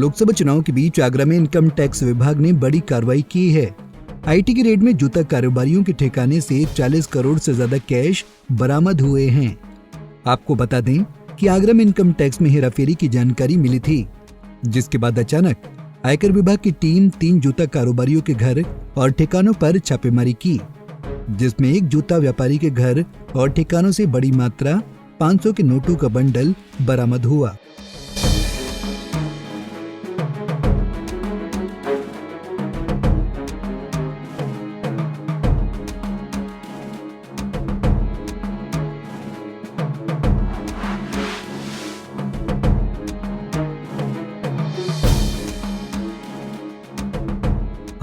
लोकसभा चुनाव के बीच आगरा में इनकम टैक्स विभाग ने बड़ी कार्रवाई की है। आईटी की रेड में जूता कारोबारियों के ठिकाने से 40 करोड़ से ज्यादा कैश बरामद हुए हैं। आपको बता दें कि आगरा में इनकम टैक्स में हेराफेरी की जानकारी मिली थी, जिसके बाद अचानक आयकर विभाग की टीम 3 जूता कारोबारियों के घर और ठिकानों पर छापेमारी की, जिसमें एक जूता व्यापारी के घर और ठिकानों से बड़ी मात्रा 500 के नोटों का बंडल बरामद हुआ।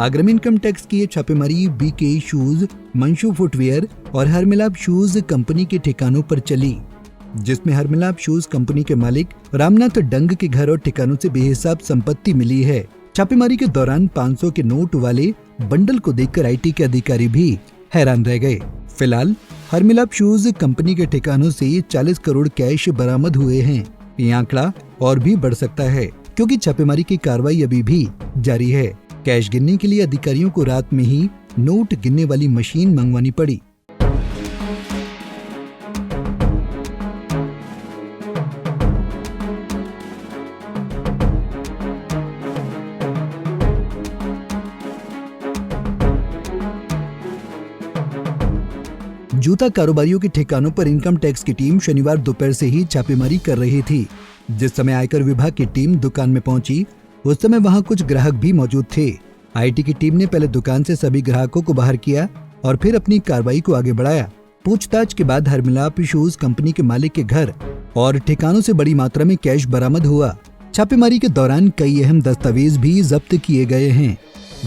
आगरा में इनकम टैक्स की ये छापेमारी बीके शूज, मंशू फुटवेयर और हरमिलाप शूज कंपनी के ठिकानों पर चली, जिसमें हरमिलाप शूज कंपनी के मालिक रामनाथ डंग के घर और ठिकानों से बेहिसाब संपत्ति मिली है। छापेमारी के दौरान 500 के नोट वाले बंडल को देखकर आईटी के अधिकारी भी हैरान रह गए। फिलहाल हरमिलाप शूज कंपनी के ठिकानों से 40 करोड़ कैश बरामद हुए हैं। ये आंकड़ा और भी बढ़ सकता है, क्योंकि छापेमारी की कार्रवाई अभी भी जारी है। कैश गिनने के लिए अधिकारियों को रात में ही नोट गिनने वाली मशीन मंगवानी पड़ी। जूता कारोबारियों के ठिकानों पर इनकम टैक्स की टीम शनिवार दोपहर से ही छापेमारी कर रही थी। जिस समय आयकर विभाग की टीम दुकान में पहुंची, उस समय वहां कुछ ग्राहक भी मौजूद थे। आईटी की टीम ने पहले दुकान से सभी ग्राहकों को बाहर किया और फिर अपनी कार्रवाई को आगे बढ़ाया। पूछताछ के बाद हरमिलाप शूज कंपनी के मालिक के घर और ठिकानों से बड़ी मात्रा में कैश बरामद हुआ। छापेमारी के दौरान कई अहम दस्तावेज भी जब्त किए गए हैं,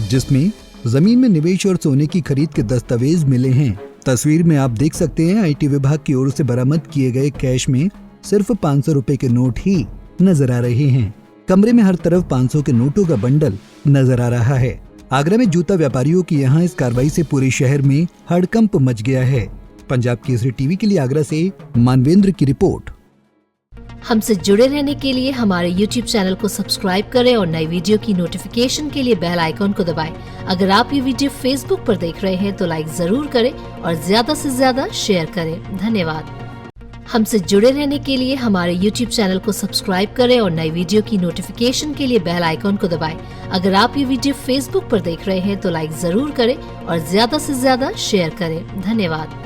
जिसमें जमीन में निवेश और सोने की खरीद के दस्तावेज मिले हैं। तस्वीर में आप देख सकते हैं, आईटी विभाग की ओर से बरामद किए गए कैश में सिर्फ 500 रुपए के नोट ही नजर आ रहे हैं। कमरे में हर तरफ 500 के नोटों का बंडल नजर आ रहा है। आगरा में जूता व्यापारियों की यहाँ इस कार्रवाई से पूरे शहर में हड़कंप मच गया है। पंजाब केसरी टीवी के लिए आगरा से मानवेंद्र की रिपोर्ट। हमसे जुड़े रहने के लिए हमारे YouTube चैनल को सब्सक्राइब करें और नई वीडियो की नोटिफिकेशन के लिए बेल आइकॉन को दबाएं। अगर आप ये वीडियो Facebook पर देख रहे हैं तो लाइक जरूर करें और ज्यादा से ज्यादा शेयर करें। धन्यवाद। हमसे जुड़े रहने के लिए हमारे YouTube चैनल को सब्सक्राइब करें और नई वीडियो की नोटिफिकेशन के लिए बेल आइकॉन को दबाएं। अगर आप ये वीडियो Facebook पर देख रहे हैं तो लाइक जरूर करें और ज्यादा से ज्यादा शेयर करें। धन्यवाद।